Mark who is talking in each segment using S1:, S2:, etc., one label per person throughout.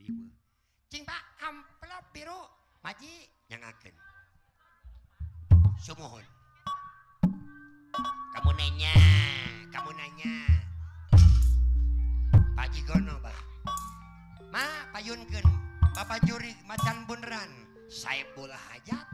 S1: ieu. Cing Pak amplop biru maji nyangakeun. Sumuhun. Kamu nanya. Pak Jigono bah. Ma payunkeun Bapak juri macan beneran Saiful Hajat.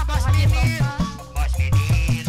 S2: Bos Bidin,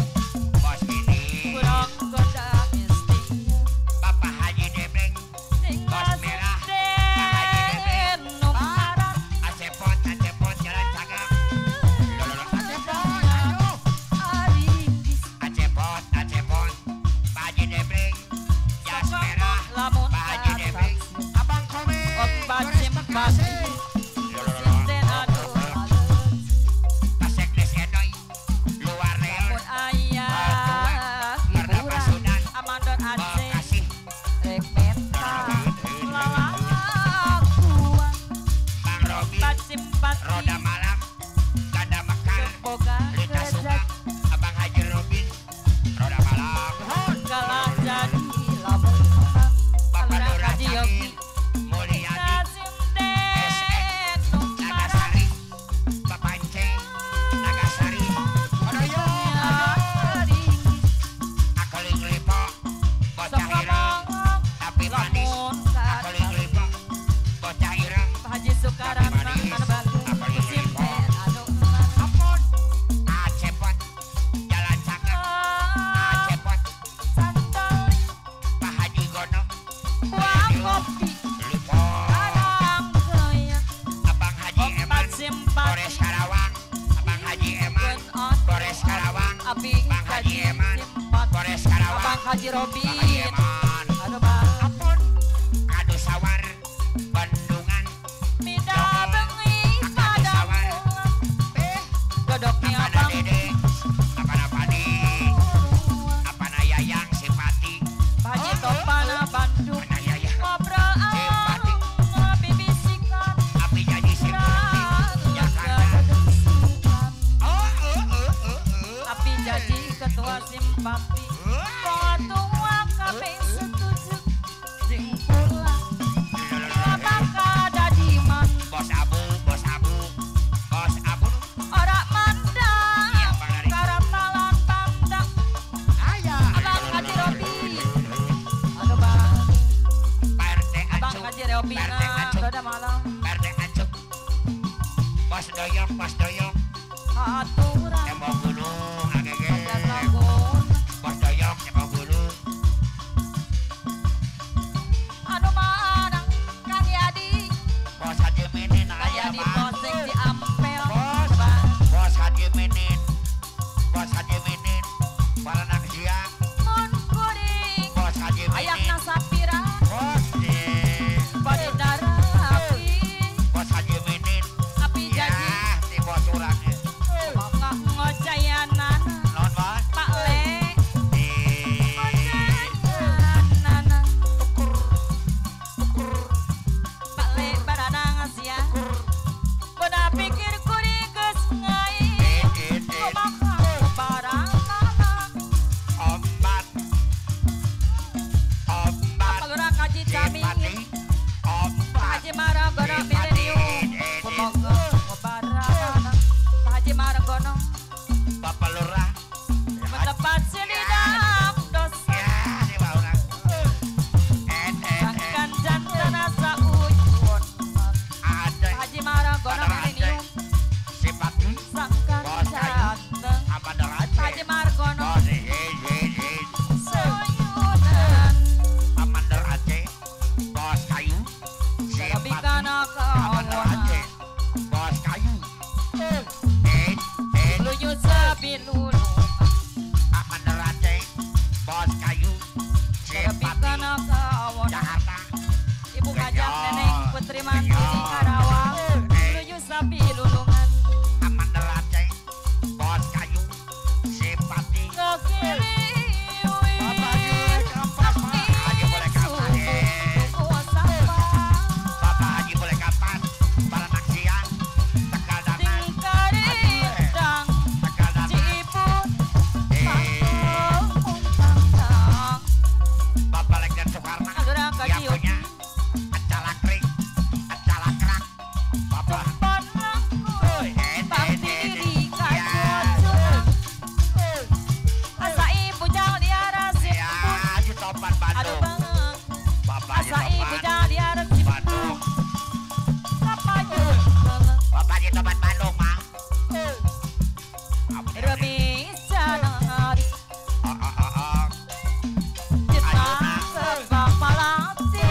S2: Abi
S1: Bang Haji
S2: jadi
S1: Eman,
S2: simpat
S1: Polres Karawang,
S2: Abang Haji
S1: Bang
S2: Robin
S1: Haji Eman,
S2: aduh bang
S1: ampun, aduh sawar, bendungan,
S2: mida bengi
S1: Akan
S2: pada
S1: sawar.
S2: pulang godoknya
S1: apana
S2: abang
S1: dede, apana padi, apana yayang simpati,
S2: Haji Topan Bandung
S1: apana yayang,
S2: ngobrol
S1: simpati,
S2: ngopi bisikan
S1: api jadi simpati, Jakarta.
S2: api jadi ketua simpati ketua KB setuju sing pulang bakal dadi man
S1: Bos Abu, Bos Abu, Bos Abu,
S2: ora mandang
S1: iya Bang Ari.
S2: karatalan pandang
S1: Ayah,
S2: Abang Haji Robi aduh bang
S1: Pak RT
S2: Abang
S1: Acuk,
S2: Haji Robi
S1: Pak RT Acuk,
S2: udah malam
S1: Pak RT Acuk, Bos Doyong, Bos Doyong,
S2: aturan
S1: Tembok Gunung, agege,
S2: jagon
S1: Bos Doyong, Tembok Gunung,
S2: anu manang Kang Yadi
S1: Bos Haji Minin,
S2: Kang
S1: ayah
S2: Yadi
S1: Bang,
S2: posek di Ampel
S1: Bos,
S2: Bang.
S1: Bos Haji Minin, Bos Haji Minin, Baranang Siang,
S2: Mun kuring
S1: Bos Haji
S2: ayak
S1: Minin,
S2: nasapira
S1: Bos
S2: pada darah api
S1: Bos Haji Minin,
S2: api
S1: ya,
S2: jadi
S1: si bos orangnya,
S2: maka ngocayanan
S1: non Bos,
S2: Pak Le
S1: di
S2: ngocayanan Pak Le baranang sia Beda pikir kuring geus ngai kumaha barangan
S1: Obat, obat,
S2: Palura kaji
S1: simpati,
S2: camin
S1: obat,
S2: Haji Maragono milenium kumaha barangan Haji Maragono
S1: Bapak Lurah,
S2: mendapat selidang dosa
S1: ya, si Pak orang,
S2: bahkan jantan asa ujun
S1: ada
S2: Haji Maragono milenium
S1: simpati,
S2: sangkan
S1: Bos kayu.
S2: janteng
S1: apa deraja,
S2: Haji Maragono
S1: bos hei,
S2: soyunan
S1: Paman Aceh, bos kayu, simpati,
S2: Sarabikana
S1: Paman
S2: kawan
S1: Aceh, bos kayu,
S2: luyu sabilulu
S1: Paman Aceh, bos kayu, simpati,
S2: Sarabikana kawan
S1: Jakarta,
S2: Ibu ngajak neneng Putri Mantini Karawang luyu sabilulungan
S1: Paman Aceh, bos kayu, simpati,
S2: kekiri
S1: Bapak Haji kapas, Pak. Haji boleh kapas, Bapak Haji boleh kapas, Baranang Siang, Tegal Dangan,
S2: Tingkaridang
S1: Tegal Dangan,
S2: Ciput
S1: eh,
S2: Pangtang
S1: Bapak Legend Soekarno,
S2: Alurang
S1: yang
S2: kajiyo
S1: punya Acalakrik, Acalakrak, Bapak,
S2: Tumpan langkung Bakti diri
S1: ya,
S2: kacocurang Asa ibu jauh di arah
S1: ya,
S2: simpun
S1: Haji Topan
S2: Aduh
S1: Bandung,
S2: bang
S1: Bapak Haji
S2: Asa ibu
S1: Topan
S2: jauh di arah simpun
S1: Bandung,
S2: Apa jauh
S1: Bapak Haji Topan Bandung, Mang.
S2: Remis janari
S1: Oh, oh, oh, oh.
S2: Kita sebab malati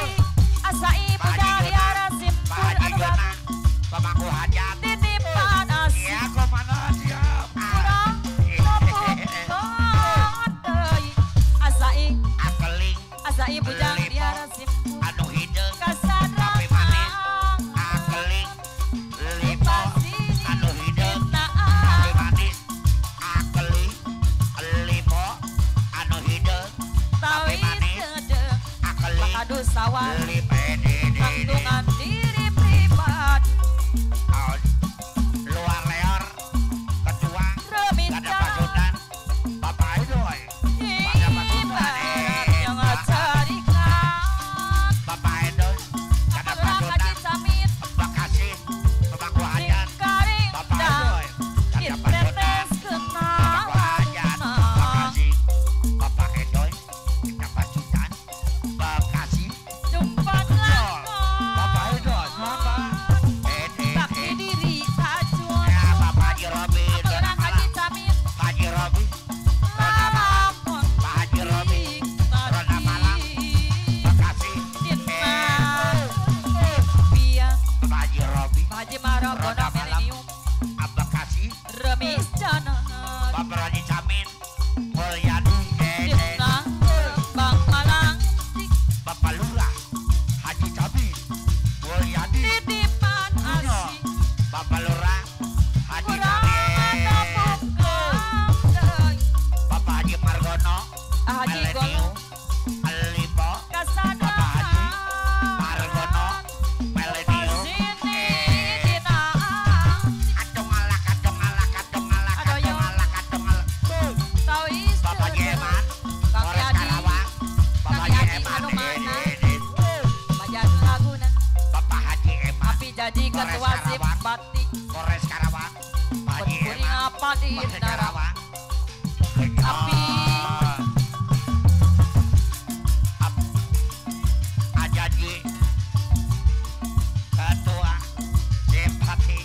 S2: Asa ibu jauh di arah
S1: Pak
S2: simpun
S1: Haji
S2: Aduh bang
S1: Jona, pemangku hajat,
S2: Titipan asih
S1: ya, komandan siap.
S2: kurang nopok kadai
S1: Akeling,
S2: asa ibu jang di arah simpun
S1: anu hideung,
S2: kasadang
S1: Tapi manis. akeling, lipo, anu hideung, tapi manis, akeling, lipo, anu hideung,
S2: tawi
S1: manis.
S2: tede
S1: akeling,
S2: pakadu sawan
S1: lipe,
S2: tanggungan diri pribadi
S1: Oh, luar leor, ketua,
S2: remit
S1: gada pasudan, Bapak Idoy, pada pasudan,
S2: yang ngacarikan
S1: Bapak Idoy, gada
S2: Palura
S1: pasudan,
S2: kaji samit
S1: Bekasi, pemangku hajat,
S2: tingkaring
S1: Bapak
S2: dan
S1: Idoy, gada pasudan,
S2: Intetes
S1: pemangku hajat,
S2: kenalan
S1: Bekasi, Bapak Idoy, gada pasudan, Bekasi,
S2: jumpa di
S1: Bangsa
S2: darat.
S1: Karawang.
S2: Api.
S1: Ajadi ketua simpati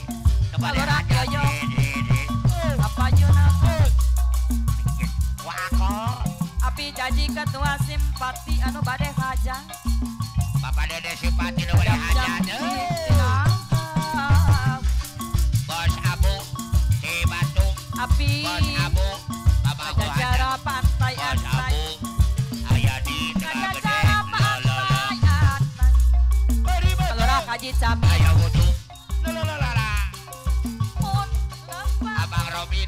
S1: kepada
S2: Lurah
S1: hajat
S2: Yoyo.
S1: di
S2: Apa Yuna?
S1: wako
S2: Api janji ketua simpati anu bade hajat.
S1: Bapak Dede simpati kepada hajat Bos Abu di Batu
S2: Api.
S1: Bos Abu Bapak Abu hajat
S2: Jara pantai
S1: Bos
S2: atai.
S1: Abu ayah di tengah gede
S2: Jara pantai atai. Lurah Haji Cabi.
S1: ayah wudhu lalalala
S2: Pun lepas.
S1: Abang Robin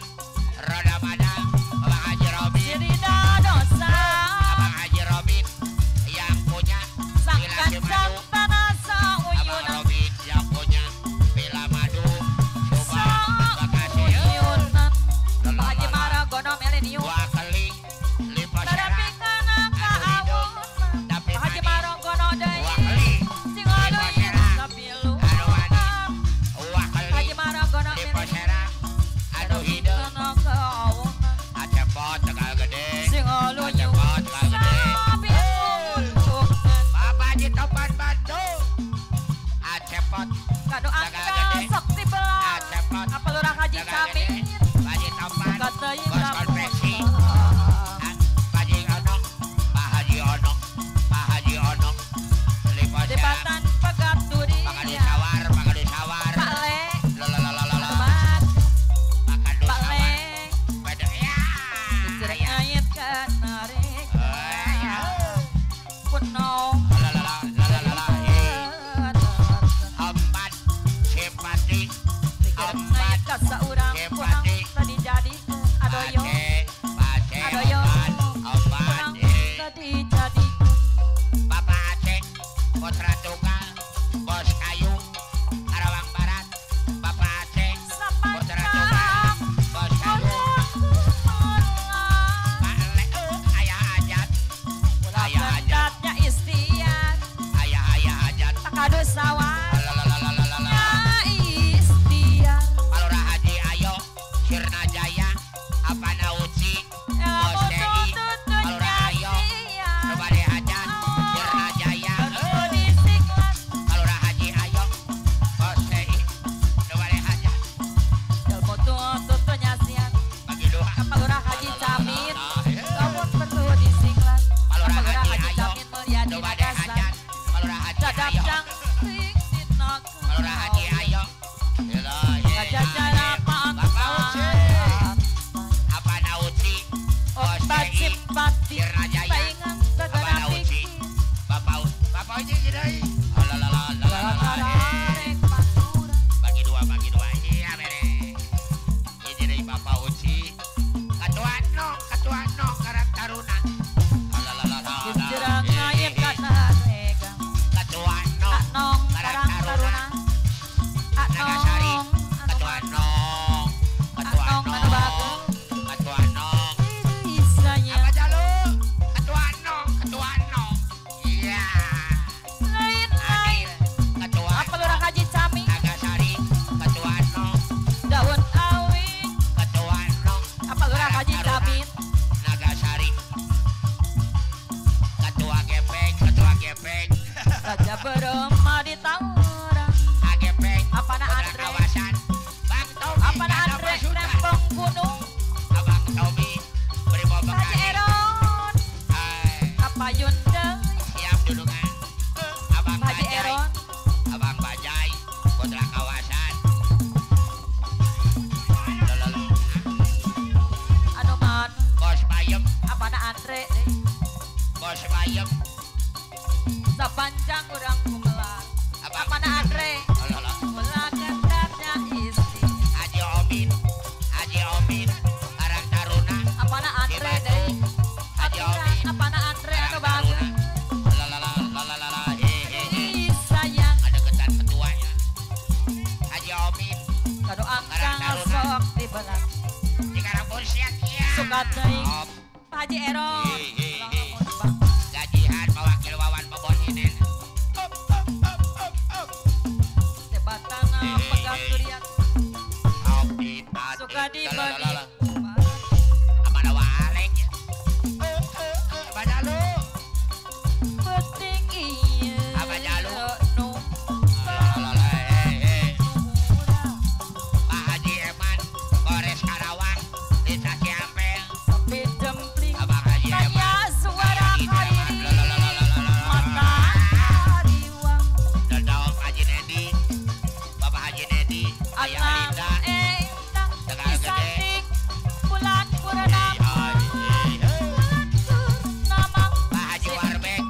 S1: Roda Madang Abang Haji Robin
S2: Sirida dosa.
S1: Abang Haji Robin yang punya Bila
S2: Sangkan
S1: Madu
S2: tanah sa
S1: Abang
S2: uyunan.
S1: Robin yang punya Bila Madu
S2: Sa
S1: Subang Bekasi
S2: uyunan. Haji
S1: Lalalala
S2: Maragono Milenium.
S1: Dua keling Lipo Serang
S2: Tarapikana kaawon.
S1: Tapi
S2: Haji
S1: manis
S2: Maragono
S1: Dua
S2: deui.
S1: keling
S2: Sing aluin sapilu.
S1: Anu manis Dua
S2: Haji
S1: keling
S2: Maragono
S1: Lipo
S2: Milenium.
S1: Serang Anu hidung
S2: Tarapikana kaawon.
S1: Acepot Tegal Gede
S2: Sing aluin
S1: Acepot Tegal Gede
S2: sapilu.
S1: Bapak Haji Topan Bandung Acepot
S2: Kado angka sakti belang.
S1: Acepot
S2: Apa lurah Haji
S1: Tegal
S2: Cabi?
S1: Gede Haji Topan
S2: Kata
S1: Bos konveksi Pak Haji Ono Pak Haji Ono Pak Haji Ono Lipo Serang
S2: Debatan pegat
S1: Makan di
S2: durian.
S1: sawar Makan di sawar
S2: Pak Le.
S1: Lalalala
S2: Mas.
S1: Makan di
S2: Pak Le.
S1: sawar Pada ya
S2: Jerek
S1: ya
S2: ngait kan narik.
S1: ya
S2: Kuno.
S1: Lalalala Empat simpati Empat
S2: Kasaurang kunang tadi jadi adoyo.
S1: Pace
S2: Adoyo.
S1: Empat
S2: Kunang tadi jadi.
S1: Bapak Aceh Putra Tunggal Bos Kayu Karawang Barat Bapak Aceh Putra Tunggal Bos Kayu Pak Le Ayah Hajat Ayah Hajat
S2: Nya istian.
S1: Ayah Hajat
S2: Takadu sawah.
S1: Lalalala
S2: Nya istian.
S1: Palura Haji Ayo Sirna Jaya Apana Uci Bos Dedi Palura Ayo Subade Hajat Sirna Jaya Palura Haji Ayo Bos Dedi Subade Hajat bagi doa
S2: Palura Haji Camin.
S1: Palura
S2: Kamu perlu disinglat. Palura
S1: Haji
S2: Haji
S1: Ayo
S2: Camin mulyadi
S1: Subade
S2: Nagasan.
S1: Hajat Palura Haji
S2: Dadap
S1: Ayo
S2: jangkrik dinaku.
S1: Palura Haji Ayo
S2: Kajacara
S1: Bapak Uci Apana Uci Bos
S2: Obat
S1: Dedi
S2: simpati.
S1: Sirna Jaya
S2: Paingan
S1: Apana
S2: segala
S1: Uci
S2: pikir.
S1: Bapak Uci jadi
S2: Tarik pantura.
S1: bagi dua iya mere ini jadi Bapak Uci ketua no Karang Taruna
S2: Jerang ngayep kana rega.
S1: ketua no
S2: Anong
S1: Karang
S2: karang
S1: Taruna
S2: taruna.
S1: Nagasari
S2: Anong
S1: ketua no
S2: Anong anu bagus.
S1: ketua no
S2: Isanya.
S1: apa jalu ketua no iya
S2: Lain lain.
S1: ketua
S2: Apa lurah Haji Cami?
S1: Nagasari ketua no
S2: Daun awi.
S1: ketua no
S2: Apa lurah Haji Camin?
S1: Nagasari ketua gepeng
S2: Raja berema di Tangerang.
S1: Agepeng
S2: Apa na
S1: Putra
S2: Andre?
S1: Kawasan Bang Tommy
S2: Apa na
S1: Ganda
S2: Andre
S1: Masuda.
S2: Rempong Gunung?
S1: Abang Tommy Brimo
S2: Haji
S1: Bekasi
S2: Eron. Apa Yunda?
S1: siap dudungan Abang
S2: Haji
S1: Bajai
S2: Eron.
S1: Abang Bajai Putra Kawasan Lalalala.
S2: Anu man?
S1: Bos Bayem
S2: Apa na Andre?
S1: Bos Bayem
S2: Sapanjang urang kumelar.
S1: Abang
S2: Apa na Andre?
S1: Lalalala.
S2: Ulah gendarnya istri.
S1: Haji Omin Karang Taruna
S2: Apa na Andre
S1: Di Batu.
S2: deui?
S1: Haji
S2: Aturan
S1: Omin
S2: apa na Andre anu
S1: Karang
S2: bagus?
S1: Taruna Lalalala.
S2: Ih, sayang.
S1: Ada ketan ketuanya Haji Omin
S2: Kado angka
S1: Karang Taruna.
S2: sok dibelang.
S1: di Karangpur siap ya
S2: Suka teuing.
S1: Om
S2: Haji Eron.
S1: Hehehe. gajihan mewakil Wawan Beboninen
S2: Debatana pegang durian.
S1: Om di hati
S2: kadi bagi
S1: Amana wareng ya. Banyak lu.
S2: penting iya
S1: Apa jalu?
S2: no
S1: Pak Haji Eman, Polres Karawang, Desa Ciampel.
S2: sampai jempling
S1: Abang Haji Eman.
S2: tanya suara kairi mata riwang
S1: Dadang Haji Nedi, Bapak Haji Nedi, Ayah
S2: alam
S1: Linda,
S2: endang
S1: Tegal Gede.
S2: disantik bulan purnama nama
S1: Pak Haji Warbek,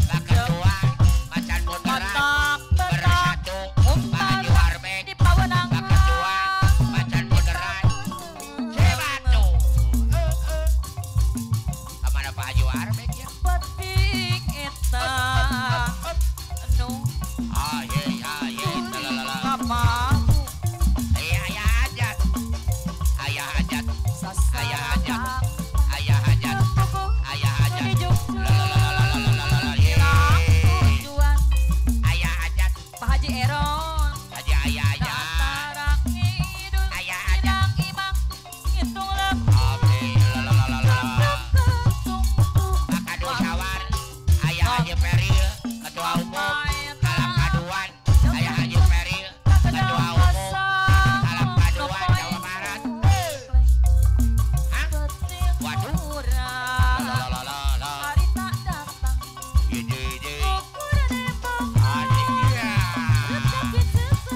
S1: Pak Ketua, Macan Bundaran,
S2: matak tetap
S1: Bersatu, Pak Haji Warbek,
S2: di pawenang
S1: Pak Ketua, Macan Bundaran, Sebatu. Kemana Pak Haji Warbek ya?
S2: penting eta anu
S1: Aye, lalalala.
S2: kapaku
S1: Ayah hajat, ayah hajat,
S2: sasarang
S1: ayah hajat,
S2: tuku
S1: ayah hajat.
S2: menuju
S1: Lalalala,
S2: hilang
S1: yeay.
S2: tujuan
S1: Ayah hajat,
S2: Pak Haji Eron
S1: Haji ayah hajat.
S2: Tatarang ngidul
S1: Ayah hajat.
S2: Inang imang hitung lebih
S1: Oke, lalalala.
S2: ketung
S1: Pak Kadu Sawar, ayah Haji Peril, Ketua Umum, Alam Kaduan, ayah Haji Peril, Ketua Umum, Alam Kaduan, Jawa Barat. Hah? Waduh. Lalalala.
S2: hari tak datang
S1: Ide.
S2: ukur depok
S1: Adik ya.
S2: sakit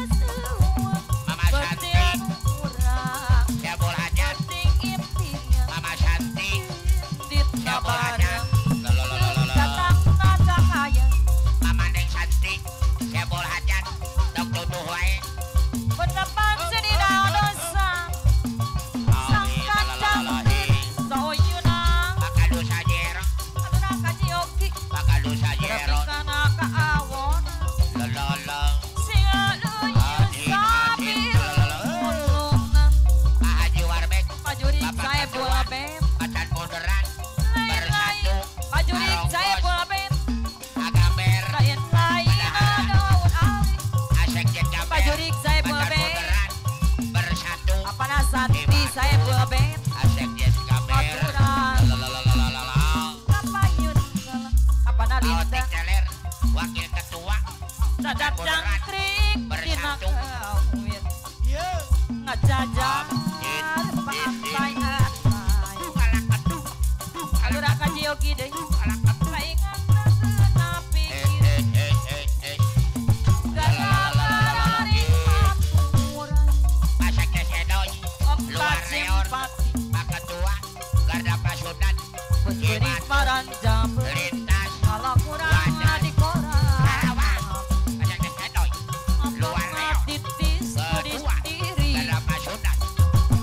S2: semua
S1: Mama Santi,
S2: penting kurang
S1: Syabul Hajat,
S2: penting impian
S1: Mama Santi, Syabul Hajat.
S2: ditabaran
S1: Lalalala.
S2: datang nada kaya
S1: Mama Neng Santi, Syabul Hajat, Dok Tuduh wae.
S2: pendapat sedina dosa sang kacang soyuna
S1: Pak Kadu Sajero,
S2: aduna kaji oki
S1: Pak Kadu Sajero.
S2: kana kaawon
S1: Lalalala.
S2: sing aluy sapi ulungan
S1: Pak Haji Warbek,
S2: pajurik
S1: Bapak
S2: saya
S1: Ketua.
S2: bola bem
S1: Macan Bundaran,
S2: lain-lain
S1: Bersatu,
S2: pajurik saya bola bem
S1: Agamer,
S2: lain-lain daun awi
S1: Asek Jen Gamer,
S2: pajurik saya bola
S1: Macan
S2: bem
S1: Bundaran, Bersatu,
S2: apa nasanti saya bola bem
S1: Asek Jen Gamer.
S2: aturan
S1: Lalalala.
S2: kapayun apa nalinda
S1: Aotik Celer, Wakil Ketua,
S2: dadap jangkrik dina
S1: Bersatu.
S2: kawin ngajajar pantai atai alura kaji oki deui saingan napi gara-gara papuran
S1: Asek Cesedoy,
S2: obat
S1: Luar Reor,
S2: simpati
S1: Pak Ketua, Garda Pasudan,
S2: berseri paran jambe
S1: Lintas,
S2: kalau kurang di koran
S1: Karawang, Asek Cesedoy, Luar Reor,
S2: titis tudis
S1: Ketua,
S2: diri
S1: Garda Pasudan,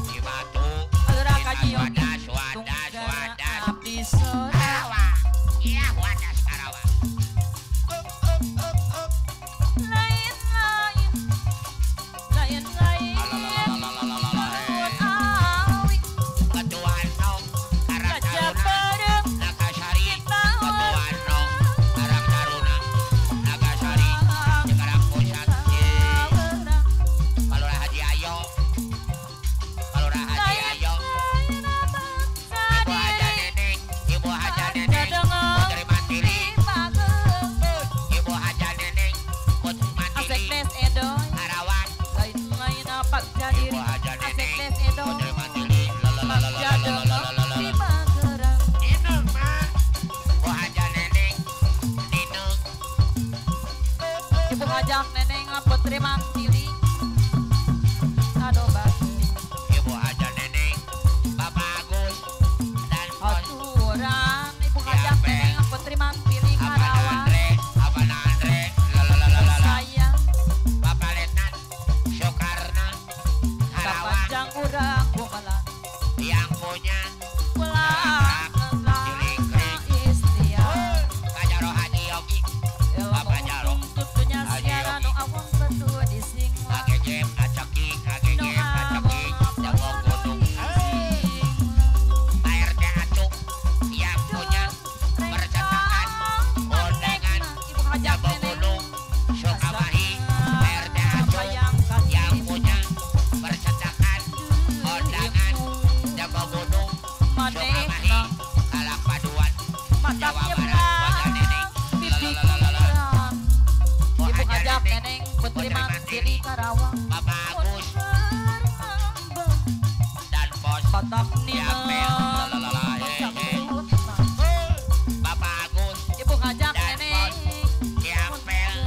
S1: Cibatu,
S2: alura kaji oki
S1: Wadas, Wadas, Wadas,
S2: abdi saudara
S1: Karawang, iya Wadas Karawang.
S2: lain-lain lain-lain awi
S1: Ketua Nong, Karang
S2: gajah
S1: Taruna,
S2: bareng
S1: Nagasari, Ketua Nong, Karang Taruna, Nagasari, Sekarang Pusat, Kalura Haji Ayo, Kalura Haji Ayo, Ibu Haja Neneng, Ibu Haja Neneng, Putri Mandiri, Ibu Haja Neneng, Putri Mandiri,
S2: Aseknes edoy
S1: Karawang,
S2: lain-lain apa jadi
S1: Ibu Haja Neneng,
S2: Aseknes edoy
S1: Putri Mandiri, lalalalalalalalalala.
S2: di Magelang
S1: Ninung mah, Ibu Haja Neneng, Ninung,
S2: ibu ngajak neneng putri mantili aduh bakti
S1: Ibu Haja Neneng, Bapak Agus, dan Pos,
S2: aturan ibu ngajak neneng putri mantili
S1: Abana
S2: Karawang
S1: Andre, lalalalalalala.
S2: saya
S1: Bapak Letnan, Soekarno, Karawang,
S2: kapanjang urang gumelan
S1: yang punya
S2: pulang istiar
S1: Kajaro Haji Yogi, Bapak Jaro,
S2: tutunya
S1: Haji
S2: siaran
S1: Yogi.
S2: nu awang berdua di singla
S1: Kagejem, Acoki,
S2: nu
S1: Acoki, Jago Gunung, ART Acuk, yang punya percetakan, undangan,
S2: ibu ngajak
S1: Jago
S2: neneng
S1: Gunung, Sukamahi, ART Acuk, yang punya percetakan, undangan,
S2: Dili Karawang
S1: Bapak Agus dan Bos
S2: Batak
S1: Diapel
S2: Nina
S1: lalalala Bapak Agus
S2: Ibu ngajak
S1: dan
S2: neneng
S1: Bos Diapel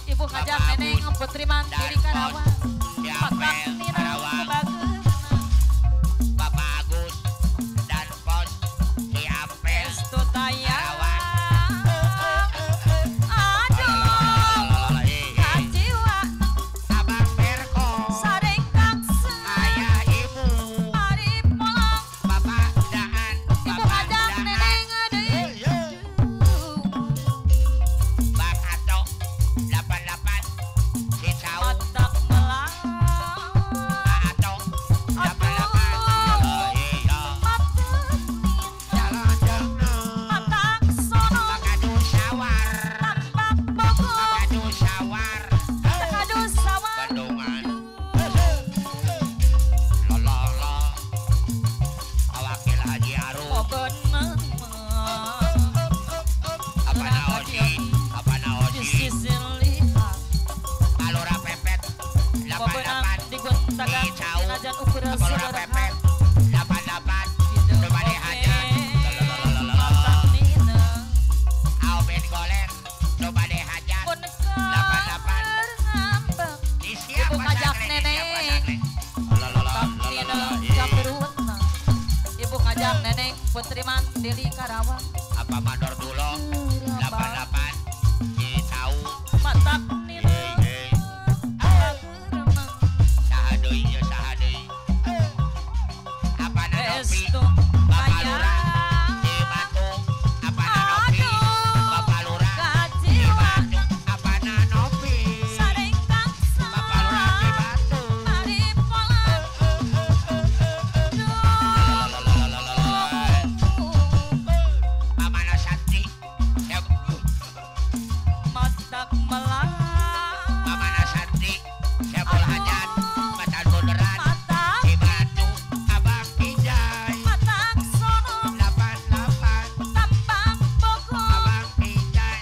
S2: Ibu ngajak neneng Putri Mandiri Karawang Batak
S1: Diapel
S2: Nina
S1: Karawang
S2: Bagus
S1: Bapak Agus dan Bos Diapel
S2: Estu Tayang
S1: Abang Perko
S2: Sareng Kakse
S1: Ayah Ibu
S2: Ari Polang
S1: Bapak Daan
S2: Ibu
S1: Bapak
S2: ngajak
S1: Daan
S2: neneng adek
S1: Bang Ato 88 Cicau
S2: Batak Melang
S1: Pak Ato 88 oh iya Jalan Jengno
S2: Batak Sono
S1: Makadu Sawar
S2: Tambak Bogor
S1: Makadu Sawar
S2: Takadu Sawah
S1: Bandungan Lololo Awakil Haji Arum
S2: Pobenem
S1: Apana Oji Apana
S2: Di
S1: Oji
S2: sisi lihat
S1: Palura Pepet
S2: Pobenem
S1: 88
S2: digontakan
S1: Cicau
S2: Najan ukuran
S1: Palura
S2: saudara
S1: Pepet 88 Rumah Hajar
S2: Batak Nina
S1: Aubin Goler Rumah Hajar
S2: Bonekar ngambek
S1: Di siapa
S2: Ibu ngajak
S1: saklek, di
S2: nenek.
S1: siapa saklek?
S2: Batak Nina Capirutna Ibu ngajak neneng Putri Mandiri Karawang
S1: Apa mandor dulu 88 Cicau
S2: Batak Nina
S1: Hei
S2: Bageremang
S1: Sahadeui ya sahadeui Apa nanopi
S2: Estu
S1: Bapak Lurah
S2: Tayang
S1: di Batu Apa nanopi Bapak Lurah di
S2: Kajiwa
S1: Batu Apa nanopi
S2: Sareng Kaksa
S1: Bapak Lurah di Batu
S2: Ari Polang
S1: Mama Nasanti
S2: Batak Melang
S1: Mama Nasanti Sebul Hajat Batan Bundaran
S2: Batak
S1: di Batu Abang Pijay
S2: Batak Sono
S1: 88
S2: Tambak Bogor
S1: Abang Pijay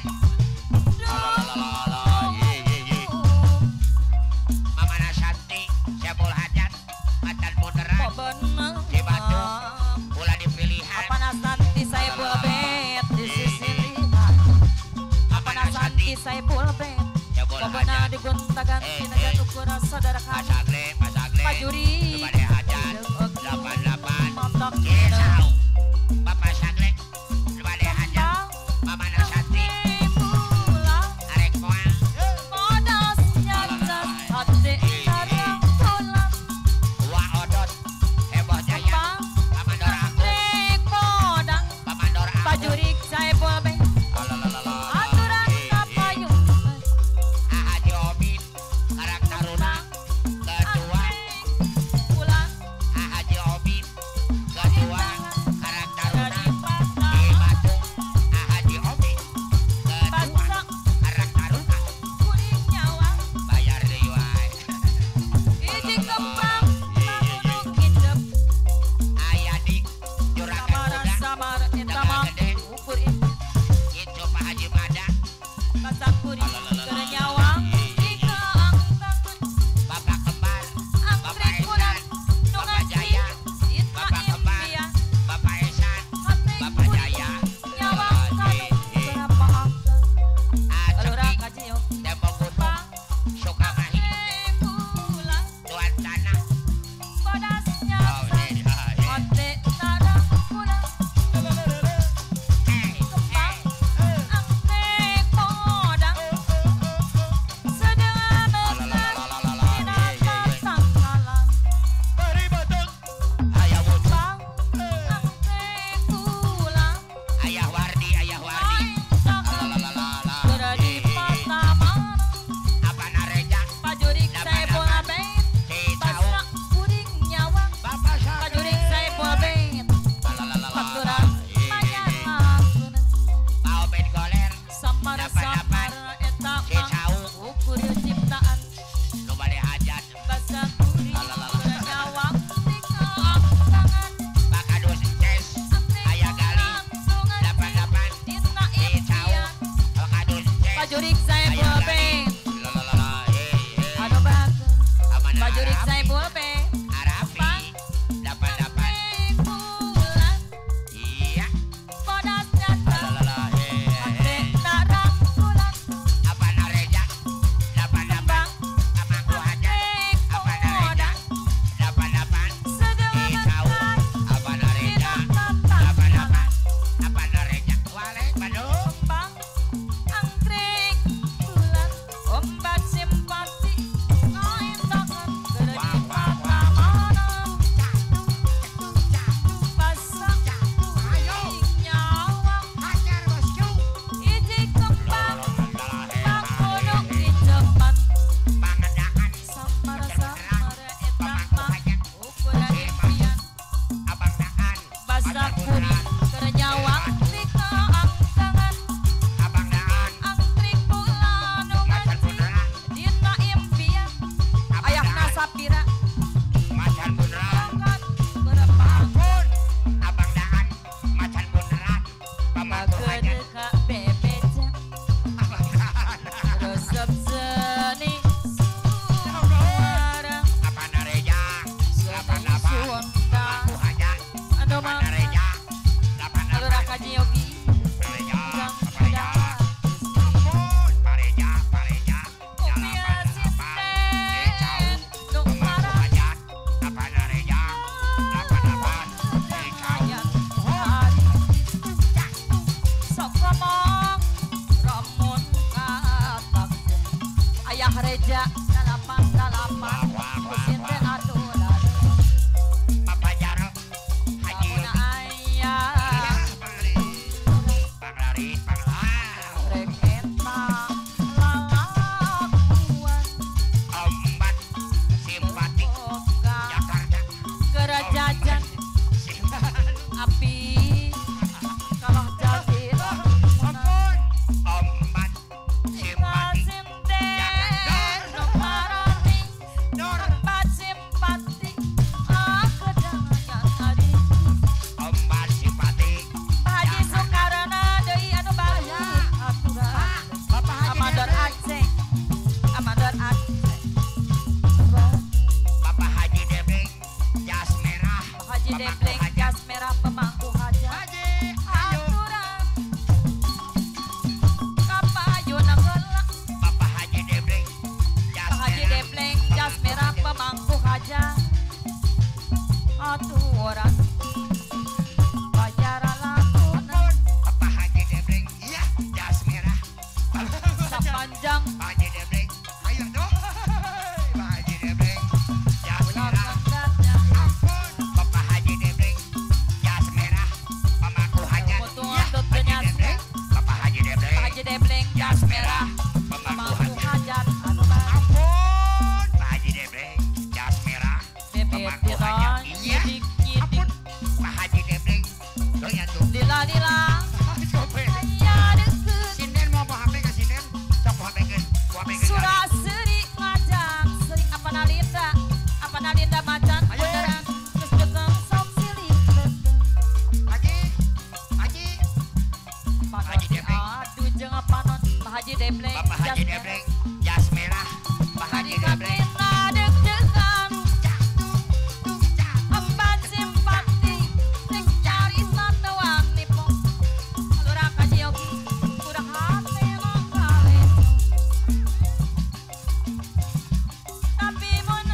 S1: Mama Nasanti Sebul Hajat Batan Bundaran
S2: Pobenem
S1: Di Batu. Ulah dipilihan
S2: Apa nasanti saya bulbet di sisi lihat Apa nasanti saya bulbet
S1: Sebul
S2: Pokoknya
S1: Hajat
S2: digontakan Najan ukuran saudara kami
S1: Masagle Masagle
S2: Pajuri
S1: Rumah Hajat 88
S2: Batak
S1: Kisau Bapak Sagle Rumah Hajat Mama Nasanti
S2: Pulang
S1: Arek Moal
S2: Modas nyantas hati sarang pulang
S1: Wah Odot Heboh Jaya Pamandor aku
S2: Rek modang
S1: Pamandor aku
S2: Pajurik saya bulbet Aturan kapayung
S1: Haji Omid Karang Taruna Kedua
S2: aya dalapan kusin teh aturan
S1: Papa Jarok Haji
S2: lamun aya
S1: Panglaris Panglaris
S2: rek eta lalakuan
S1: Ombat Simpatik
S2: boga
S1: Jakarta
S2: gerajajan api kalah jadi
S1: Ombat Simpatik Ombat Simpatik Papa Haji Debreng jas merah Pemangku hajat Haji ayo Papa Haji Debreng jas merah
S2: aturan bayar lakunan
S1: Papa Haji Debreng iya jas merah
S2: sepanjang
S1: Haji Debreng ayo dong Pak Haji Debreng jas
S2: bulan
S1: merah
S2: kedatnya
S1: ampun Papa Haji Debreng jas merah pemangku hajat
S2: Foto
S1: iya
S2: untuk
S1: Haji
S2: penyas-
S1: Debreng Papa Haji Debreng
S2: Haji Debleng jas merah
S1: pemangku
S2: pemangku
S1: hajat
S2: hajat aturan
S1: ampun Pak Haji Debreng jas merah
S2: bebet
S1: pemangku
S2: tiran
S1: hajat iya
S2: nyidik
S1: ampun Pak Haji Debreng doyan tuh
S2: lila
S1: Coba.
S2: aya deket
S1: Sinden mau HP ke sinden sok HP-keun
S2: surah seri ngajak seri apa nalinda macan
S1: Ayo.
S2: beneran geus dekeng sok silih
S1: Haji
S2: panon
S1: Haji Debleng.
S2: aduh jeung panon Pak Haji Debleng
S1: Bapak Haji Debreng jas merah Pak Haji Debreng
S2: deg-degan empat simpati sing cari satuan nipo alura kaji yogi kurang hati mangkale tapi mun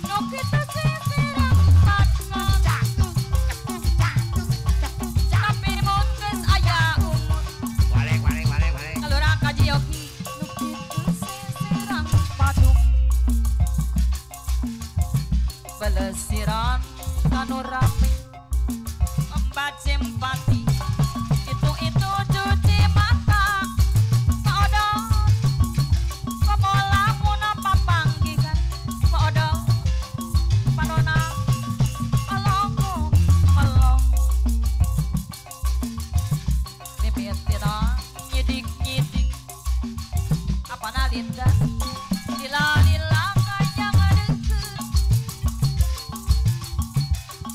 S2: no kita sisirang patnon tapi mun geus aya umur
S1: Walek
S2: alura kaji yogi nu kitu sisirang padung belesiran kanu rame empat simpati itu cuci mata paodong pemola muna papanggikan paodong panona alongko melong mimitiran nyidik apa nalinda lila kayang deket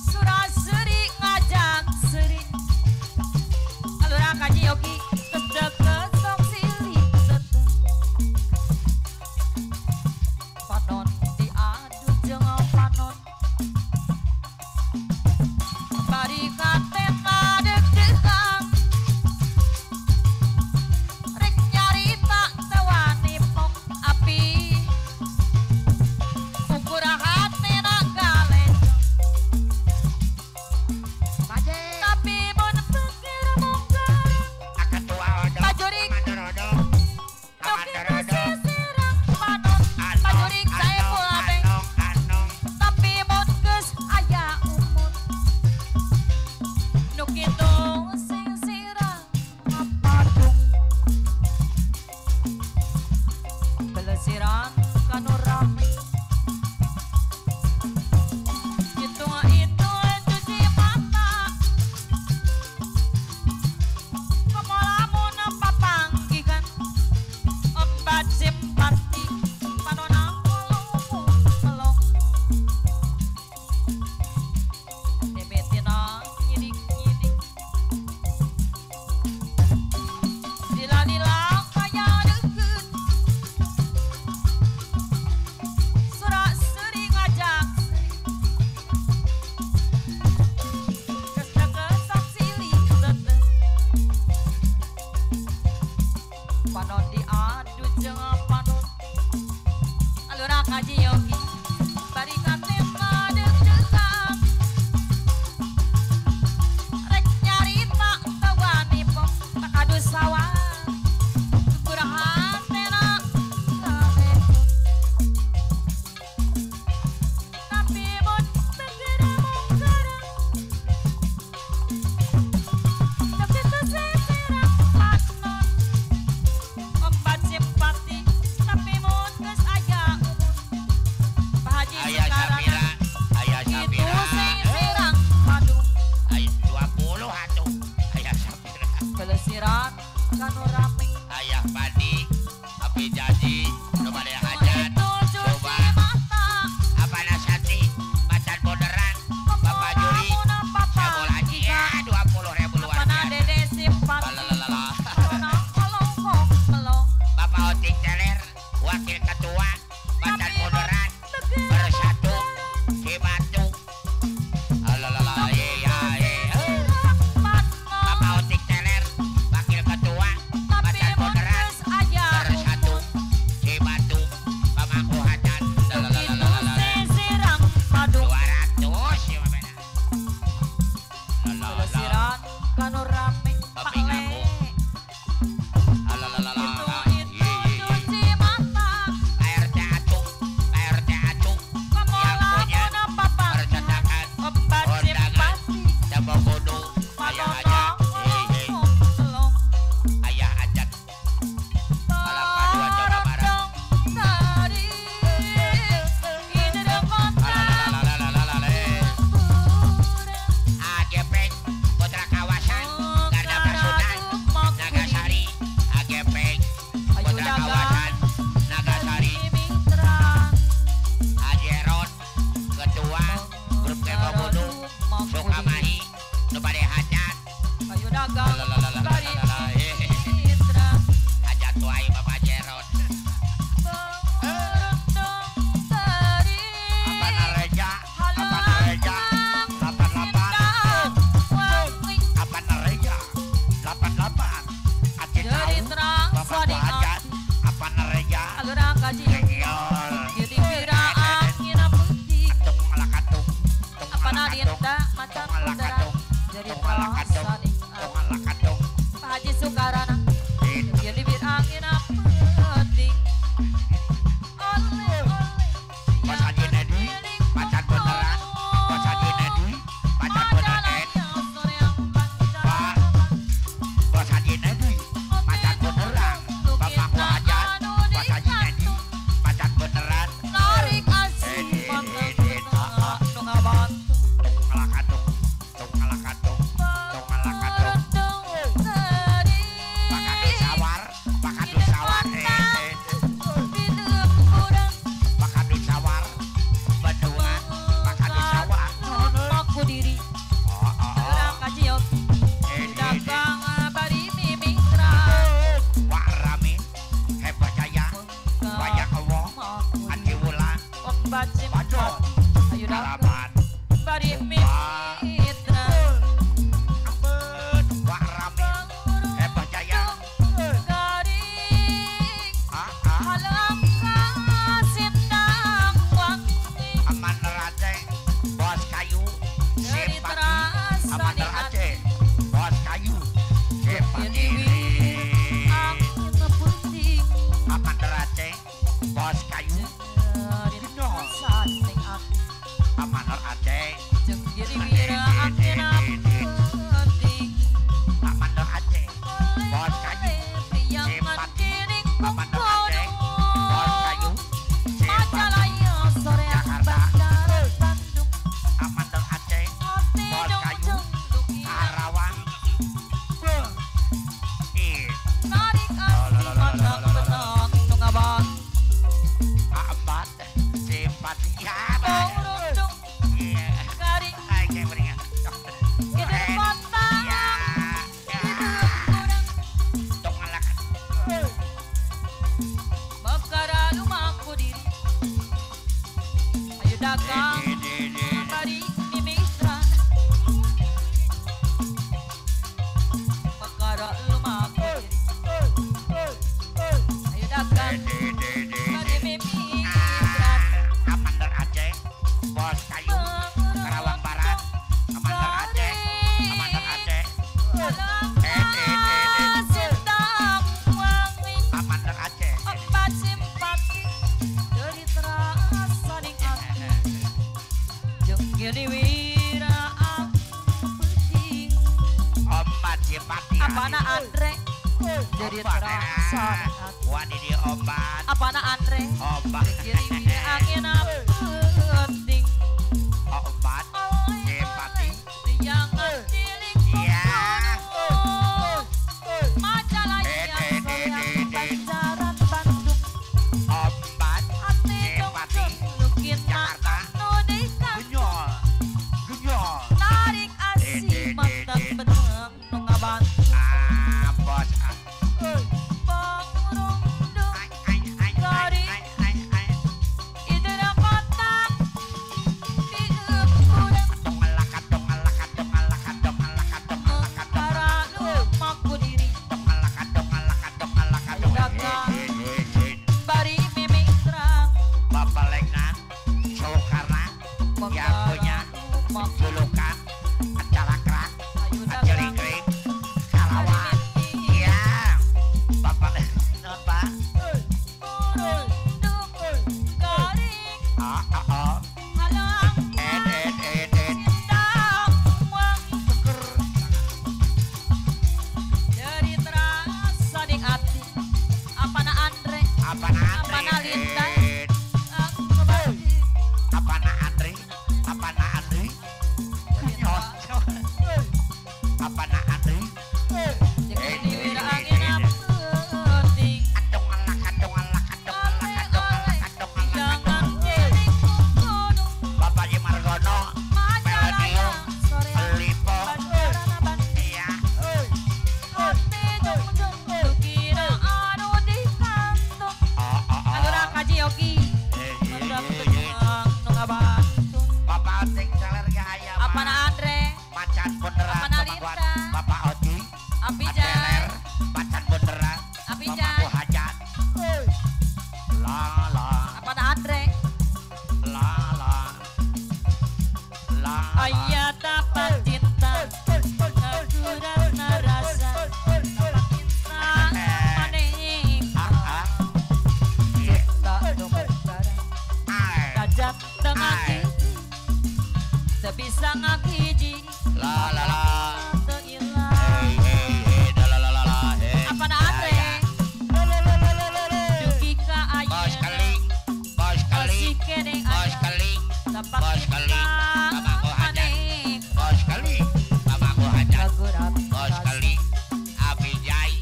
S2: surah seri ngajak seri alura kaji yogi geus deket sok silih tetep panon diadu jeung panon bari katena deg-degan rek nyarita tewani pok api ukur hatena galeng tapi mun pikir mungkin
S1: Ketua Odo
S2: Pajurik.
S1: Amandorodo
S2: Yogi sisirang panon pajurik saepul abeng
S1: Anong
S2: tapi mun geus aya umur nu kitu sing sirang ngapadung belesiran kanu rame itu cuci mata kemolamun papanggikan obat simpati panona melong debetina nyidik lila kaya deket surah seri ngajak geus deket sok silih tetep panon diadu jeung panon alura kaji yogi bari katena deg-degan rek nyarita tewani pok tak adu sawah bacim
S1: Padon.
S2: ayo dagang
S1: Kalaman.
S2: bari mitra
S1: Ampun. Wak Ramin. Hebah Jaya.
S2: garing
S1: Ah.
S2: halang kasindang wangi
S1: Aman Aceh. Bos kayu.
S2: dari
S1: Simpati.
S2: terasa
S1: Aman
S2: di
S1: Aceh. Bos kayu. Simpati.
S2: Dewi angin putih
S1: Aman Aceh. Bos kayu.
S2: dari terasa ning aku
S1: Aman Aceh.
S2: jeung jadi wira angin putih
S1: Aman Aceh. Bos kayu.
S2: priangan kiring
S1: Aman Aceh. Bos kayu. Simpati.
S2: Majalaya sore
S1: Jakarta.
S2: Bandaran Bandung
S1: Aman Aceh.
S2: hati
S1: Bos kayu.
S2: jong
S1: Karawang. Ih.
S2: narik asli matang benang nu ngabang
S1: Amat. Simpati. Ya.
S2: urung
S1: Iya.
S2: garing
S1: Ay, kayak beringat.
S2: kita kota
S1: Ya.
S2: hidup kurang
S1: Tong ngalakan.
S2: bakara lumaku diri ayo dagang bari di mitra bakara lumaku diri ayo dagang bari di mitra
S1: Amandar Aceh. Bos kayu. Karawang Barat. Amandar Aceh. Amandar Aceh.
S2: sindang wangi
S1: Amandar Aceh.
S2: obat simpati dari terasa ning aku jeung gini wira aku penting
S1: Obat simpati.
S2: apana Andre jadi terasa ning aku
S1: Wani dia obat.
S2: apana Andre
S1: Obat.
S2: gini wira angin penting
S1: Obat. Simpati.
S2: jangan cilik
S1: Iya.
S2: Majalaya soreang Bandaran Bandung
S1: Obat.
S2: hati
S1: Simpati.
S2: dong nukin
S1: Jakarta.
S2: nu dekat
S1: Genyol. Genyol.
S2: tarik asih mantan benang nu ngabantu
S1: Bos.
S2: pangurung dong
S1: Ay.
S2: idera kotak dieup kurang
S1: Dong ngalakat, dong ngalakat, dong ngalakat, dong ngalakat, dong ngalakat, dong
S2: para lumaku diri
S1: dong ngalakat, dong ngalakat, dong ngalakat, dong
S2: Dagang.
S1: ngalakat.
S2: bari miming terang
S1: Bapak Lengan, Soekarno, yang punya
S2: lumaku
S1: julukan Calakrak,
S2: ayo dagang
S1: Jelingkring, Karawang. Iya. Bapak Lengan, Pak.
S2: urung dong garing
S1: Oh.
S2: halang
S1: Eh.
S2: sindang wangi dari terasa ning ati apana Andre
S1: Apana
S2: Apana Linda?
S1: Andri?
S2: aku ngebati
S1: Apana Andri? Apana Andri? Genyol. Apana Andri?
S2: jeung di wira angin penting
S1: Dong ngalakat, dong ngalakat, dong ngalakat, dong ngalakat, dong ngalakat, dong
S2: jangan
S1: ngalakat.
S2: kiring gunung
S1: Bapak Ji Margono,
S2: Majalaya soreang
S1: Lipo,
S2: Bandaran Bandung
S1: iya.
S2: hati jong kira anu di kantong Agora kaji yogi Agora benang nu ngabantu
S1: Bapak Oting Saler Gaya.
S2: apana Andre
S1: Macan beneran.
S2: Apana
S1: Bapak Wan.
S2: Linda?
S1: Bapak Oji.
S2: Apijan
S1: Adeler. Macan beneran.
S2: Apijan.
S1: Mamaku hajat. La.
S2: apana Andre
S1: La.
S2: aya tapat cinta ngagurana rasa tapat cinta maning tak dong kajak tengah hiji teu bisa ngakiji teu ilang apana Andre dugi ka
S1: Bos
S2: ayeuna
S1: keling.
S2: masih kene aya tapak
S1: Bos
S2: cinta
S1: keling. Mamaku hajat.
S2: maning
S1: Bos kali. Mamaku hajat.
S2: ngagurana
S1: Bos
S2: rasa
S1: kali. Abijay.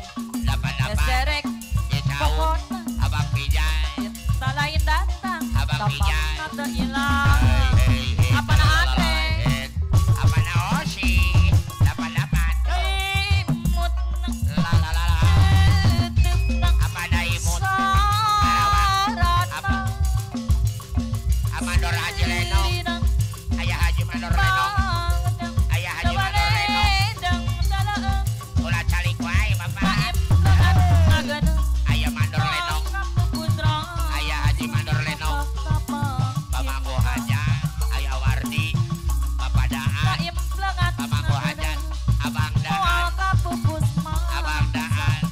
S1: Dapat-dapat.
S2: Eserek
S1: Jecau.
S2: pokona
S1: Abang Pijay.
S2: tak lain datang
S1: Abang
S2: tapak
S1: Pijay.
S2: teu ilang Apana Andre?
S1: Apana Osi? Dapat-dapat.
S2: imut
S1: Apana imut?
S2: sarana
S1: Mandor Haji Lenong, Ayah Haji Mandor Lenong, Ayah Haji Mandor Lenong, ulah calik wae Bapak. Ayah Mandor Lenong, Ayah Haji Mandor Lenong, Pamangku Hajat, Ayah Wardi, Bapak Daan, Pamangku Hajat, Abang Daan, Abang Daan.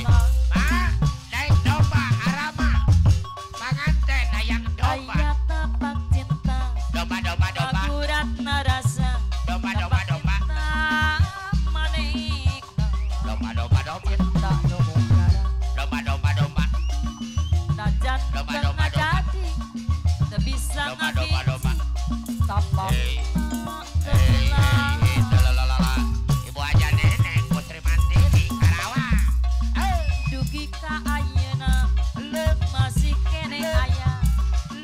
S1: Ma, naik domba Arama, panganten hayang domba. Domba, domba, domba, domba, domba, domba, domba, domba, domba, domba, domba, domba. Domba, domba, domba. Hei, hei, hei, lalalala. Ibu aja nenek Putri Mandiri Karawang.
S2: Dugi ka ayeuna masih kene aya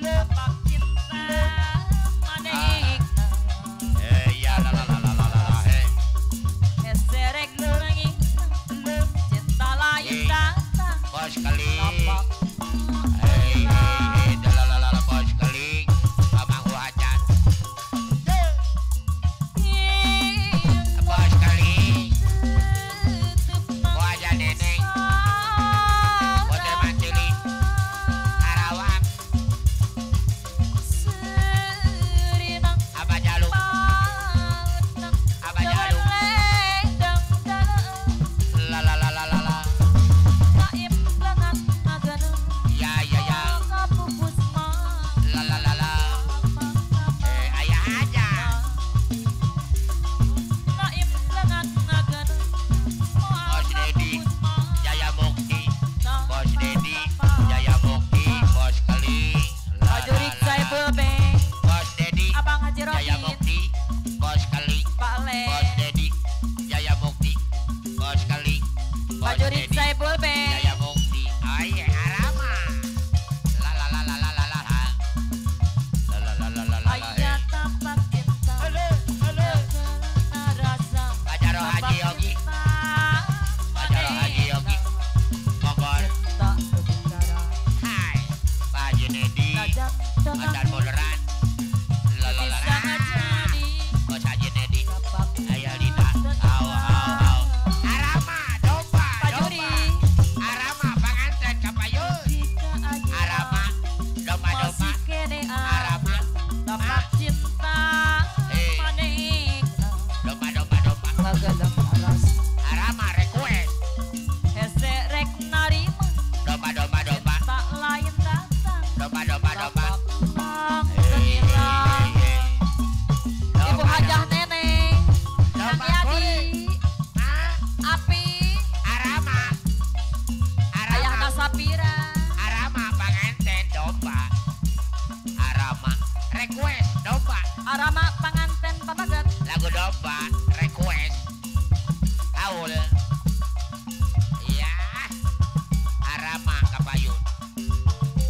S2: lepak cinta manehna
S1: Ya lalalala. Hei,
S2: eserek nanging cinta lain datang
S1: bos keling.
S2: lapak
S1: Hei, hei, hei, lalalala bos keling. Pamangku Hajat, bos keling. Bu aja nenek Putri Mandiri Karawang. Abah Jalu, Abah Jalu. Lalalala. Ya, ya, ya. Lalalala. Ayah aja. Bos Dedi, Jaya Mukti. Bos Dedi, Jaya Mukti. Bos keling.
S2: Prajurit Saiful Bey,
S1: Bos Dedi,
S2: Abang Haji
S1: Jaya
S2: Rohit,
S1: Mukti. Bos keling.
S2: Pak
S1: Bos
S2: Le,
S1: Dedi, Jaya Mukti. Bos keling. Bos
S2: Prajurit
S1: Dedi,
S2: Saiful Bey,
S1: Jaya Mukti. Aye, Arama. Lalalala. Lalalala.
S2: ayah tapak cinta, karena rasa
S1: Bajaro Haji Yogi, Bajaro Haji Yogi. Bogor.
S2: tak berbicara,
S1: Hai, Pak Haji Nedi,
S2: kadang
S1: Mandan Boleran.
S2: bisa
S1: Lalalala.
S2: jadi
S1: Bos Haji Nedi.
S2: tapak
S1: Ayo Dita. Au, au, au. Arama, domba,
S2: Pajuri,
S1: domba. Arama, panganten kapayun.
S2: jika aja
S1: Arama, domba, domba.
S2: masih kene
S1: Arama,
S2: tapak cinta
S1: Eh.
S2: manehna
S1: domba, domba, domba.
S2: ngagalak alas
S1: Arama, request.
S2: hese rek narima
S1: Domba, domba, domba.
S2: tak lain datang
S1: Domba, domba, domba.
S2: tapak bang
S1: Hei,
S2: gembira.
S1: hei, hei.
S2: Ibu
S1: Domba,
S2: Hajah Nenek, Kang
S1: domba,
S2: Yadi,
S1: kulit. Ah,
S2: Api,
S1: Arama,
S2: Ayah
S1: Arama,
S2: Sapira,
S1: Arama, panganten domba. Arama, request domba.
S2: Arama panganten pabagat,
S1: Lagu domba, request. Aul. Iya. Arama kapayun.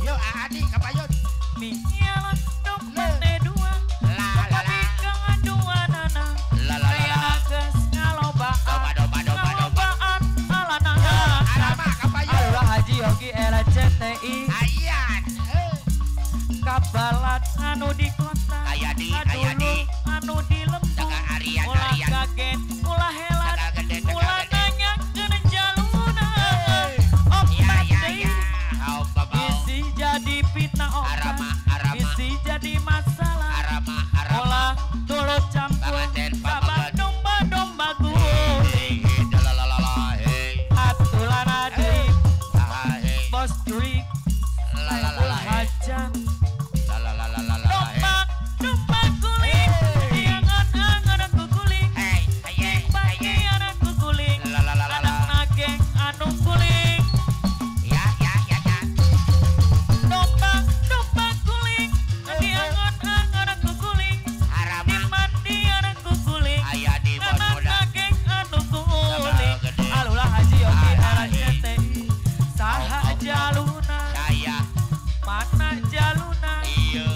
S1: Yuk, Adi kapayun.
S2: Miyalan domba teh dua,
S1: La la
S2: domba
S1: la.
S2: bikang dua nana,
S1: La la la
S2: Aya
S1: la.
S2: nages ngalobaan,
S1: Domba, domba, domba, domba.
S2: ngalobaan alana.
S1: Arama kapayun.
S2: Alurah Haji Yogi LCTI,
S1: Ayan.
S2: kabalat anu di kota,
S1: Ayadi,
S2: kadulur
S1: ayadi.
S2: anu di lembong,
S1: Jaga Arian,
S2: ulah
S1: Arian.
S2: kaget, ulah helat,
S1: Tegal gede, tegal
S2: ulah
S1: gede.
S2: nanya kena jaluna, om
S1: Ya, ya,
S2: teh,
S1: ya. Kau babau.
S2: bisi jadi fitnah obat,
S1: Arama, Arama.
S2: bisi jadi masalah,
S1: Arama, Arama.
S2: olah turut campur,
S1: Panganten,
S2: babak
S1: pabagat.
S2: domba-domba gue,
S1: Hei, hei, dalalala, hei.
S2: atulan adei,
S1: Ah, hei.
S2: bos culik,
S1: Lalalala, hei.
S2: hajar,
S1: Lalalala,
S2: domba,
S1: hei.
S2: domba kuling, diangan-angan aku kuling,
S1: Hei, hei,
S2: bagi
S1: hei.
S2: anakku kuling,
S1: Lalalala.
S2: anak nageng anu kuling,
S1: Ya, ya, ya, ya.
S2: domba, domba kuling, diangan-angan aku kuling,
S1: Arama.
S2: dimandi anakku kuling,
S1: Ayah di bos
S2: anak
S1: muda.
S2: nageng anu kuling,
S1: Gede.
S2: alulah Haji Yogi
S1: Ah,
S2: RCTI, saha
S1: Au, au, au.
S2: jaluna,
S1: Saya.
S2: mana jaluna,
S1: Iya.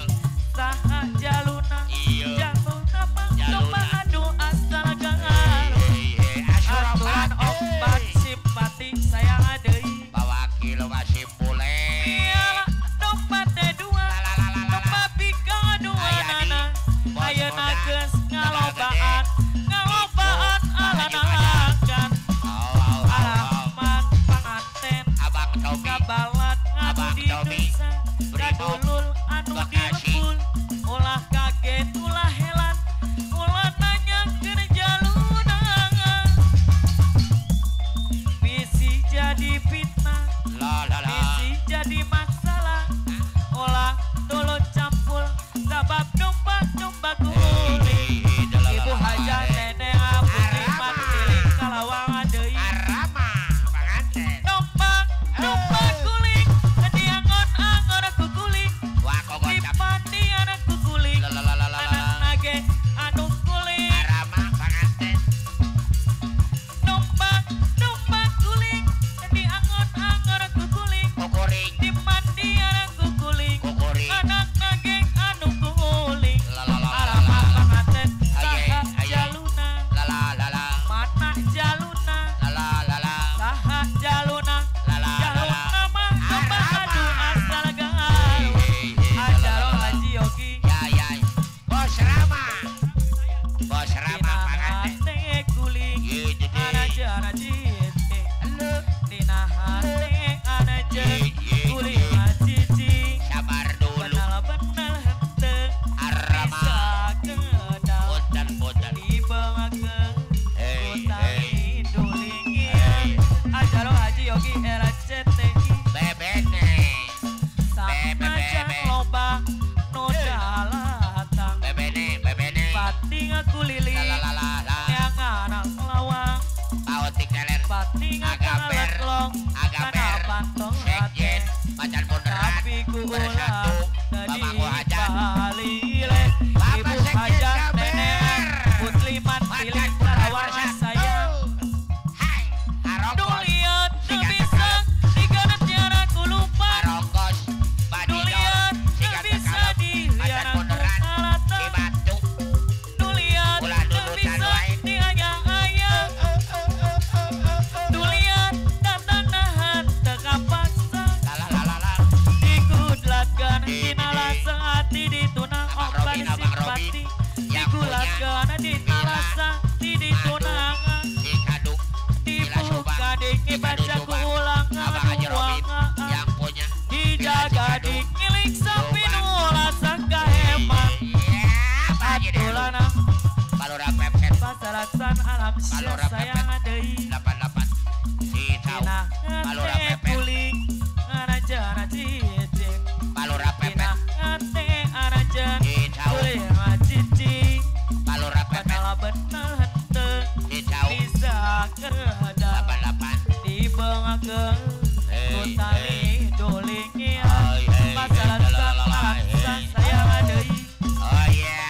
S2: saha jaluna,
S1: Iya.
S2: jaluna pang
S1: Jaluna.
S2: domba adu asal
S1: Hei,
S2: gangaru.
S1: hei, hei.
S2: Aturan
S1: Asurapan,
S2: obat
S1: hei.
S2: simpati saya adei.
S1: Pawakil kasih bule.
S2: Iyalah dompet
S1: Bang Tommy, Brimob,
S2: Kadulul anu
S1: Bekasi.
S2: dilebul ulah kaget ulah helan ulah nanya kerja lunangan bisi jadi fitnah
S1: La la la.
S2: bisi jadi masalah ulah dulu campur sabab domba kuling ibu hajat nenek abu liman tiling kalawang deui
S1: Arama panganten.
S2: domba kuling diangon angon aku kuling
S1: Wah kok
S2: di
S1: gocap.
S2: pandian aku kuling
S1: La la la la la la.
S2: anak nage anu kuling
S1: Arama panganten.
S2: domba kuling diangon angon aku kuling
S1: Kukuring.
S2: di pandian aku kuling
S1: Kukuring.
S2: anak nage anu kuling
S1: La la la la
S2: arama
S1: la.
S2: panganten
S1: Aye,
S2: saha
S1: aye.
S2: jaluna
S1: La la la la.
S2: mana jaluna
S1: La la la la.
S2: saha jaluna
S1: La la la
S2: jaluna
S1: la.
S2: mah domba adu asal galau
S1: La la
S2: ajaro
S1: la la.
S2: haji yogi
S1: Ya ya. Bos Rama. Bos Rama panganten.
S2: hate kuling
S1: Ye jadi.
S2: anaja anajite dina hate anaja
S1: Ye, ye,
S2: kuling
S1: ye.
S2: macici
S1: Sabar dulu.
S2: benal henteu
S1: Arama.
S2: bisa kedal
S1: Punten.
S2: dibangakeun
S1: Hey,
S2: utami dulingi
S1: Hey.
S2: ajaro haji yogi era CTI
S1: Bebene.
S2: sanajan loba nu dalatang
S1: Bebene.
S2: pating aku lili
S1: La la la la.
S2: yang anak lawang
S1: Pautik teler.
S2: pating aku
S1: Agaper.
S2: ngalek
S1: Agaper.
S2: pantong
S1: Sekjen. Macan bunderan.
S2: tapi ku
S1: Bersatu.
S2: ulah
S1: Bapak
S2: tadi
S1: gua hajat.
S2: balile
S1: Bapak
S2: ibu
S1: Sekjen
S2: hajat
S1: Gaber.
S2: nenek musliman pilih
S1: Macan
S2: karawang
S1: bunderan.
S2: saya
S1: Hai. Arongkos.
S2: duliat teu
S1: Sikat
S2: bisa diganap tiara ku lupa
S1: Arongkos. Badidor.
S2: duliat teu
S1: Sikat
S2: bisa
S1: tekalep.
S2: dilihat
S1: Macan
S2: aku
S1: bunderan.
S2: alatan
S1: Ibatu.
S2: duliat
S1: Ulah
S2: teu
S1: dulu
S2: bisa
S1: tanwain.
S2: diayang-ayang duliat tatanahan teu kapaksa
S1: La la la la la.
S2: digudlatkeun
S1: Di,
S2: dina
S1: di.
S2: laseng hati ditunang
S1: Abang
S2: obat
S1: Robin, Abang Robin.
S2: simpati
S1: Yang punya
S2: digudlatkeun dina
S1: Bila.
S2: laseng ditunangan
S1: Si Kadu. Bila Subang.
S2: dibuka dingi
S1: Si Kadu
S2: baca ku
S1: Subang.
S2: ulang
S1: Abang Haji Robin. Yang punya.
S2: dijaga
S1: Bila si Kadu.
S2: dingilik sapi
S1: Subang.
S2: nu laseng kahemat
S1: Iya, Pak Haji dulu.
S2: atulana
S1: Balura pepet
S2: pasaraksan alam sia
S1: Balura
S2: sayang
S1: pepet.
S2: deui
S1: 88. Si tahu.
S2: dina
S1: Balura
S2: hate
S1: pepet.
S2: kuling anajana cicing
S1: Balura
S2: dina
S1: pepet.
S2: hate anajan
S1: Si tahu.
S2: kuling macicing
S1: Balura pepet.
S2: benal benal henteu
S1: Si tahu.
S2: bisa keredal
S1: 88.
S2: dibengakeun ku
S1: Hey,
S2: tali dolingi
S1: Hey, hey,
S2: pasaraksan
S1: lalalala,
S2: alam
S1: hey.
S2: sayang deui
S1: Oh iya.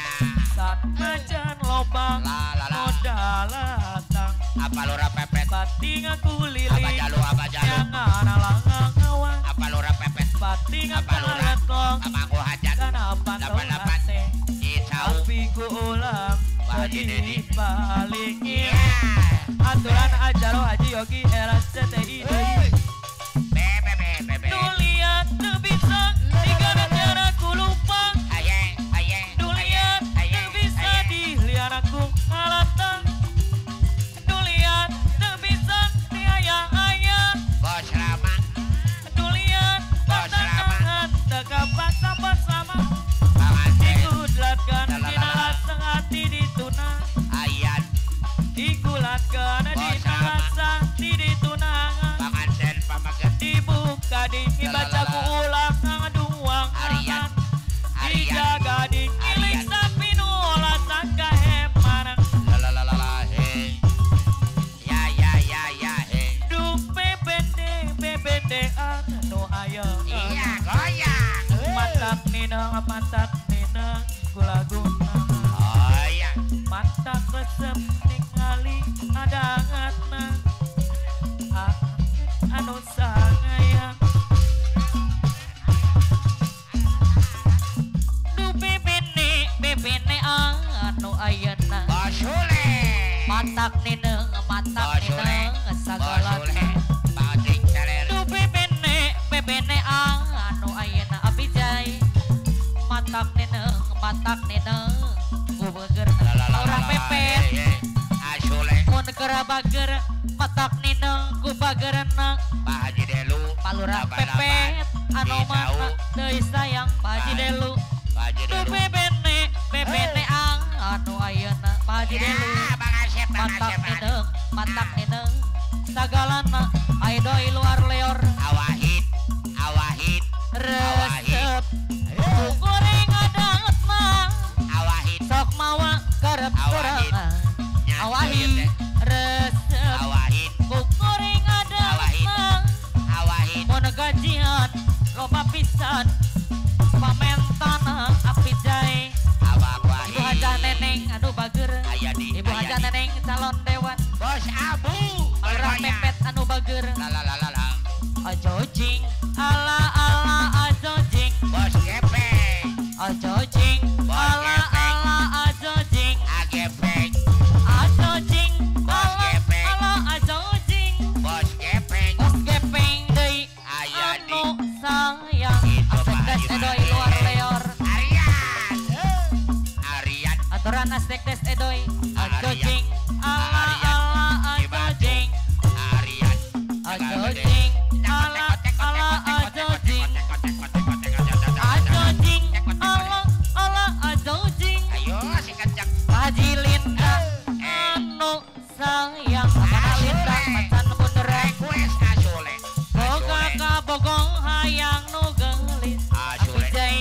S2: sanajan lobang
S1: La la la.
S2: modalatang
S1: Apa lura pepet?
S2: pating aku
S1: Apa
S2: liling
S1: jalu? Apa jalu?
S2: yang ngalang ngawang
S1: Apa lura pepet?
S2: pating
S1: Apa
S2: aku
S1: lura?
S2: letlong
S1: Apa aku hajat?
S2: kana pantong
S1: 88.
S2: ate
S1: Si tahu.
S2: tapi ku ulang
S1: Pak Haji
S2: jadi
S1: Dedi.
S2: palingi
S1: Iya.
S2: aturan ajaro haji yogi era CTI deui
S1: Bebe.
S2: duliat teu bisa diganap tiara ku lupa
S1: Aye.
S2: duliat teu bisa dilihat aku alatan duliat teu bisa diayang-ayang
S1: Bos Rama.
S2: duliat
S1: Bos Rama.
S2: tatanahan teu kapaksa bersama
S1: Panganten.
S2: digudlatkeun
S1: La, la, la,
S2: dina
S1: la.
S2: laseng hati ditunang
S1: Ayat.
S2: digulatkeun
S1: Bos
S2: dina
S1: Rama.
S2: laseng hati ditunang
S1: Panganten pamaget.
S2: dibuka dingi
S1: La, la,
S2: baca
S1: la, la.
S2: ku ulang ngaduang
S1: Arian.
S2: dijaga dingilik
S1: Arian.
S2: sapi nu lasang kahemanang
S1: La. Hey. Ya. Hey.
S2: du bebende anu aya
S1: Iya, goyang.
S2: matak nina gulaguna
S1: Oh iya.
S2: matak resep ningali adangatna anu sangayang du bebene anu ayeuna
S1: Bos Sule.
S2: matak nina
S1: Bos Sule. Bos
S2: sagala
S1: Sule. Pautik teler.
S2: du bebene anu ayeuna abijay matak nina gubeger orang pepet
S1: Asule.
S2: mun kerabager matak nina gubageurna
S1: Pak Haji Delu.
S2: palura
S1: 88.
S2: pepet anu mana deui sayang Pak Haji Delu. Tu bebene anu ayeuna Pak Haji Delu. Matak neneung sagalana aya doi luar leor.
S1: Awahid
S2: Resep goreng adanget mah
S1: awahid
S2: sok mawa karep sorangan. Awahid resep
S1: awahid
S2: goreng adanget mah
S1: awahid
S2: mun gajian loba pisan pamentana api jae. Ibu Haja Neneng aduh bager. Ibu Haja Neneng calon dewan.
S1: Bos Abu
S2: Orang pepet anu bager.
S1: la
S2: Ajojing ala ajojing.
S1: Bos Gepeng
S2: Ajojing ala ajojing.
S1: Agepeng
S2: Ajojing ala ajojing.
S1: Bos Gepeng
S2: Bos gepeng deui
S1: aya di
S2: anu sayang. Astek des edoi luar leor.
S1: Arian
S2: Aturan astek des edoi. Ajojing ala ajojing.
S1: Arian
S2: Ajojing ala ajojing. Ajojing ala ajojing.
S1: ayo si kencang
S2: Haji Linda anu sayang Haji Linda macan beneran.
S1: request asole
S2: Boga kabogong hayang nu gelis.
S1: Asole.
S2: Apijai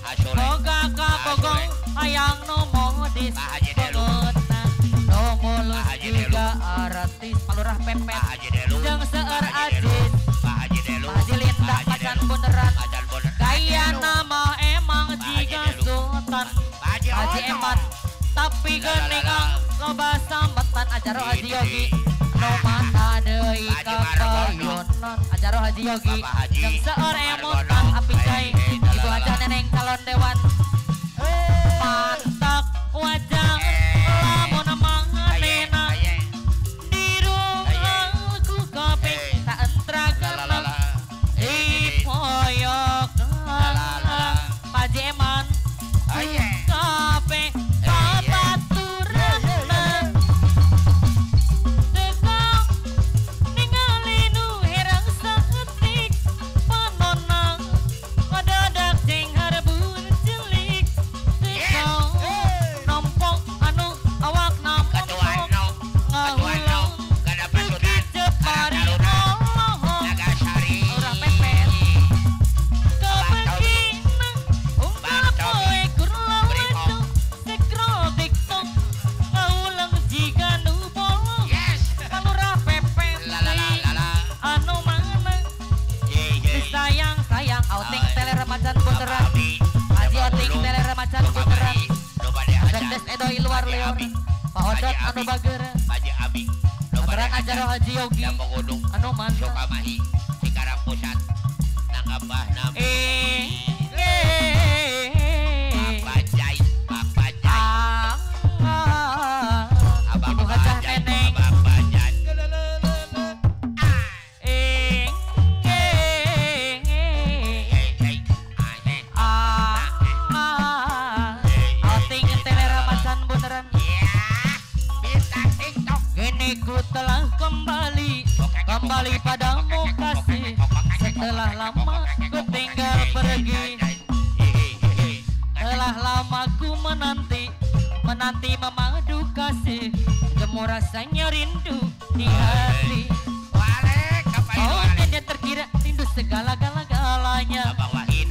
S1: asole
S2: boga kabogong hayang nu modis.
S1: Pak Haji Delu.
S2: Pengutna nu mulus
S1: Pak Haji Delu.
S2: juga aratis palurah pepet.
S1: Pak Haji Delu
S2: Jeung seueur
S1: Pak Haji Delu.
S2: ajis.
S1: Pak Haji Delu
S2: Pak Haji Linda
S1: Pak Haji
S2: macan
S1: Delu.
S2: beneran.
S1: Macan bener
S2: Gaya nama emang
S1: Pak Haji
S2: jiga
S1: Delu.
S2: sultan.
S1: Pak Haji
S2: Haji
S1: Ono.
S2: Eman tapi geuningang loba sambetan ajaro Haji Yogi. No mana deui
S1: Pak Haji Margono.
S2: kakayunan ajaro Haji Yogi.
S1: Bapak Haji
S2: Jeung seueur emutan
S1: Margono.
S2: apijai. Ibu Haja
S1: Lalalala.
S2: Neneng calon dewan. Pantak wajang lamun manganena dirungku kaping tak entrakan.
S1: Lalalala.
S2: Ipoyokan Haji Eman
S1: Aye.
S2: kape kabaturan tekang ningali nu herang saeutik panonang ngadadak jeung harbun celik tekang nompok anu awak
S1: Ketua
S2: nampok
S1: No
S2: ngahulang
S1: Kada pasukan
S2: cepari
S1: Kada
S2: Allah
S1: Nagasari
S2: Urang pepet. Kabegina unggal poe kurlawacu sekro tiktok ngaulang jika nu bolong
S1: Yes
S2: kalurah pepet
S1: Lalalala.
S2: anu mana sayang outing teleremacan beneran Haji outing teleremacan beneran Dendes edoi luar leor Pak Odot anu bager
S1: Haji Abi
S2: aturan ajaro Haji Yogi
S1: Dampo Gunung
S2: anu mana
S1: Sukamahi Cikarang Pusat Nanggambah Nam Papajai Papajai Abang
S2: Ibu Haja
S1: Papajai
S2: Neneng
S1: Abang Papajai
S2: outing teleremacan beneran
S1: Bintang TikTok
S2: gini ku telah kembali padamu kasih setelah lama ku tinggal pergi. Telah lama ku menanti memadu kasih, jemur rasanya rindu di hati.
S1: Walek apa itu
S2: Oh
S1: Walek
S2: tiada terkira rindu segala-galanya.
S1: Bang Wahid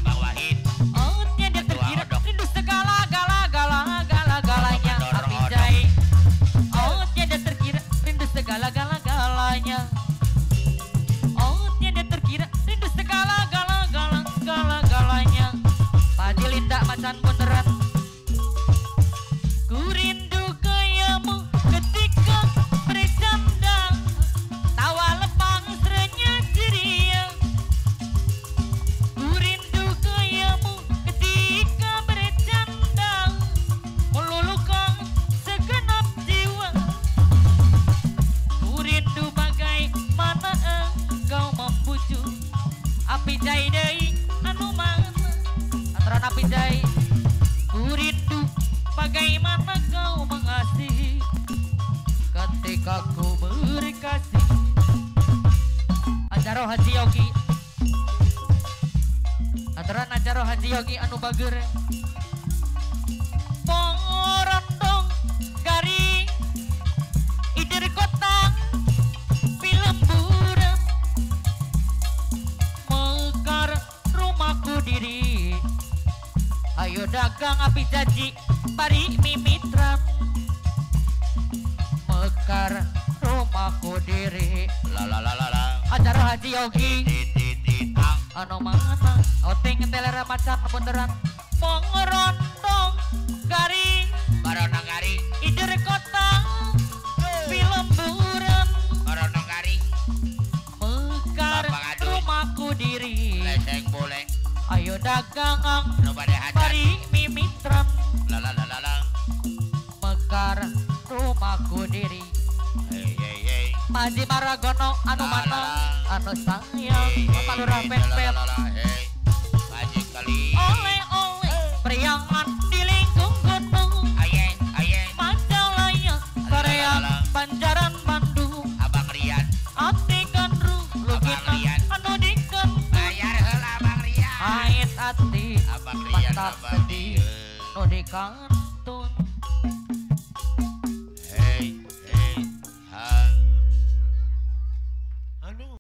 S2: Oh tiada terkira rindu segala-galanya. Apijai. Oh tiada terkira rindu segala-galanya. Oh tiada terkira rindu segala-galanya. Pak Haji Linda macan beneran. Ku rindu gayamu ketika bercanda, tawa lepang serenya ceria. Ku rindu gayamu ketika bercanda, meluluhkan segenap jiwa. Ku rindu bagaimana engkau membujuk api jai deui anu mana aturan api jai. Ku rindu bagaimana kau mengasihi ketika ku berkasih. Ajaro Haji Yogi Bundaran acara Haji Yogi anu bager. Pongorondong garing idir kota Pilemburan mekar rumahku diri. Ayo dagang api janji pari mimitran mekar rumahku diri.
S1: La la la la la.
S2: Acara Haji Yogi
S1: Titititang.
S2: anu mana outing telera macan bundaran Pongorondong garing
S1: Baronong garing.
S2: idir kota Pilemburan
S1: Baronong garing.
S2: mekar
S1: Bapak Aduy.
S2: rumahku diri.
S1: Leseng boleh.
S2: Ayo dagang
S1: Nu bade hajar.
S2: pari mimitran
S1: La la la la la.
S2: mekar rumahku diri.
S1: Hey hey hey.
S2: Maji Maragono anu
S1: La,
S2: mana
S1: la, la.
S2: anu sayang
S1: Hey, hey,
S2: Bapak Lurah
S1: hey,
S2: Pempet.
S1: la, la, la, la, hey. Haji kali.
S2: Oleh-oleh priangan di lingkung gunung
S1: Ayeng ayeng.
S2: Majalaya Korea
S1: La, la, la.
S2: Banjaran Bandung
S1: Abang Rian.
S2: Ati gandru
S1: Abang Rian.
S2: luginan anu dikeun
S1: Bayar heula Abang Rian.
S2: ait ati
S1: Abang Rian
S2: mantap
S1: abang
S2: sedih
S1: Rian.
S2: nu dikeun